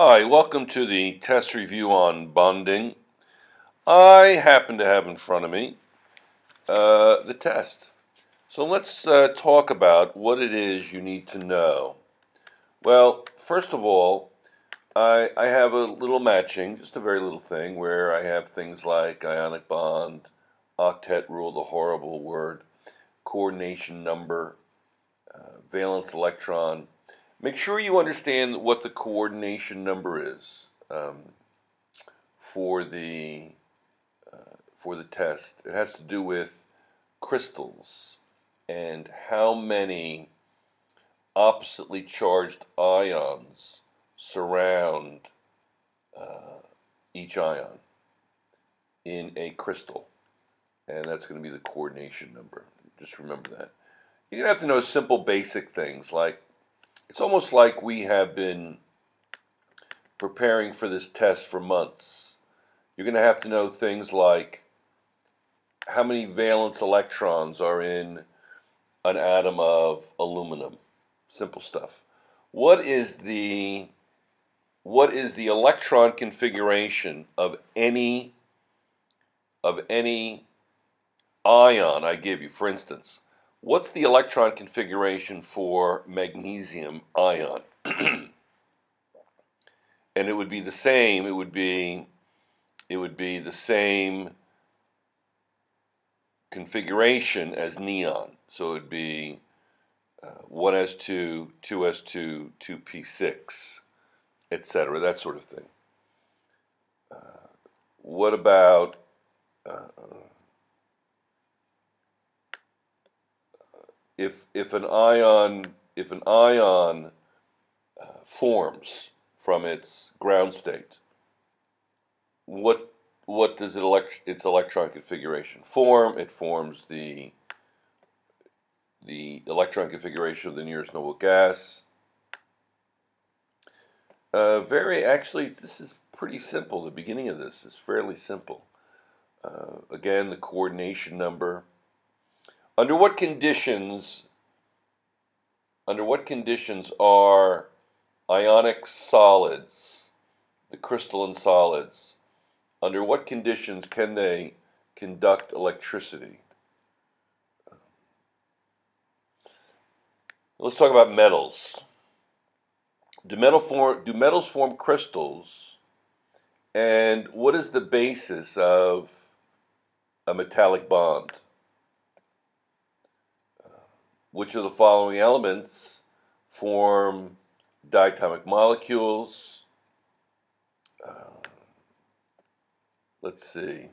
Hi, welcome to the test review on bonding. I happen to have in front of me the test. So let's talk about what it is you need to know. Well, first of all, I have a little matching, just a very little thing, where I have things like ionic bond, octet rule, the horrible word, coordination number, valence electron. Make sure you understand what the coordination number is for the test. It has to do with crystals and how many oppositely charged ions surround each ion in a crystal, and that's going to be the coordination number. Just remember that. You're going to have to know simple basic things like it's almost like we have been preparing for this test for months. You're going to have to know things like how many valence electrons are in an atom of aluminum. Simple stuff. What is the electron configuration of any ion I give you? For instance, what's the electron configuration for magnesium ion? And it would be the same. It would be the same configuration as neon. So it would be 1s2, 2s2, 2p6, etc. That sort of thing. What about if an ion forms from its ground state? What does its electron configuration form? It forms the electron configuration of the nearest noble gas. Actually, this is pretty simple. The beginning of this is fairly simple. Again, the coordination number. Under what conditions are ionic solids, the crystalline solids, under what conditions can they conduct electricity? Let's talk about metals. Do metals form crystals? And what is the basis of a metallic bond? Which of the following elements form diatomic molecules? Let's see.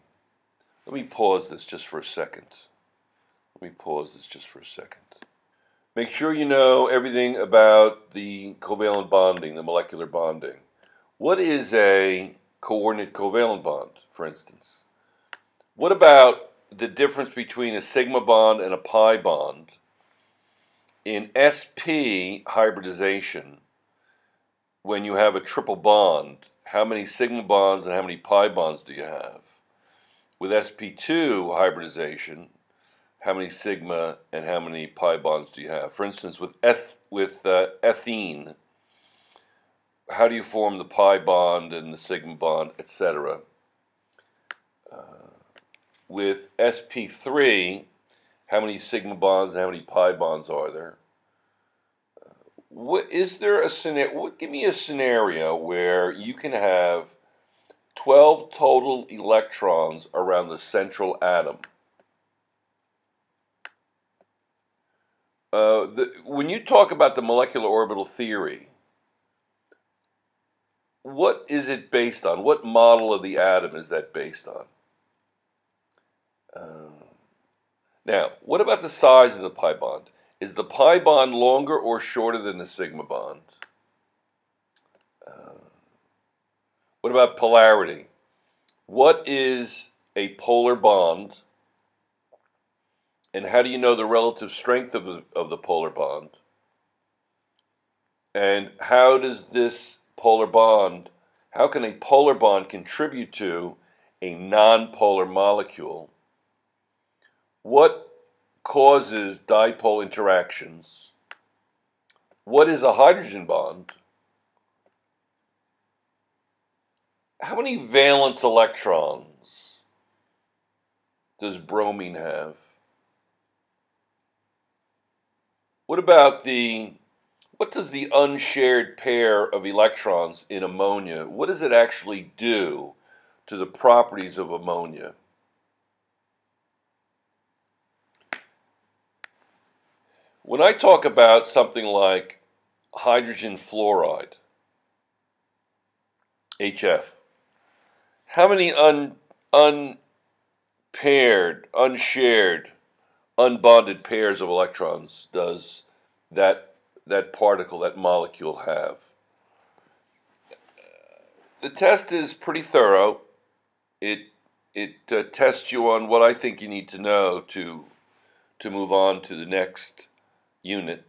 Let me pause this just for a second. Make sure you know everything about the covalent bonding, the molecular bonding. What is a coordinate covalent bond, for instance? What about the difference between a sigma bond and a pi bond? In sp hybridization, when you have a triple bond, how many sigma bonds and how many pi bonds do you have? With sp2 hybridization, how many sigma and how many pi bonds do you have? For instance, with ethene, how do you form the pi bond and the sigma bond, etc.? With sp3, how many sigma bonds and how many pi bonds are there? Give me a scenario where you can have 12 total electrons around the central atom. When you talk about the molecular orbital theory, what is it based on? What model of the atom is that based on? Now, what about the size of the pi bond? Is the pi bond longer or shorter than the sigma bond? What about polarity? What is a polar bond? And how do you know the relative strength of the polar bond? And how can a polar bond contribute to a nonpolar molecule? What causes dipole interactions? What is a hydrogen bond? How many valence electrons does bromine have? What does the unshared pair of electrons in ammonia, what does it actually do to the properties of ammonia? When I talk about something like hydrogen fluoride, HF, how many unpaired, unshared, unbonded pairs of electrons does that particle, that molecule have? The test is pretty thorough. It tests you on what I think you need to know to move on to the next unit.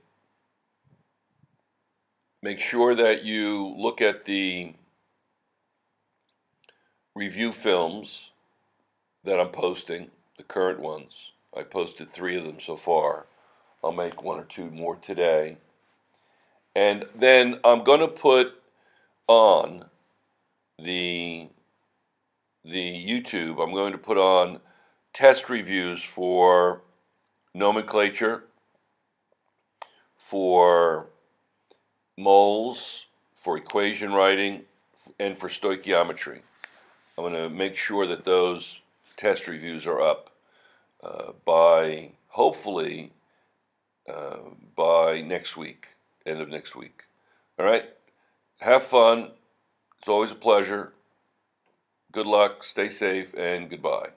Make sure that you look at the review films that I'm posting, the current ones. I posted 3 of them so far. I'll make 1 or 2 more today. And then I'm going to put on the YouTube, I'm going to put on test reviews for nomenclature, for moles, for equation writing, and for stoichiometry. I'm going to make sure that those test reviews are up by, hopefully, by next week, end of next week. All right? Have fun. It's always a pleasure. Good luck, stay safe, and goodbye.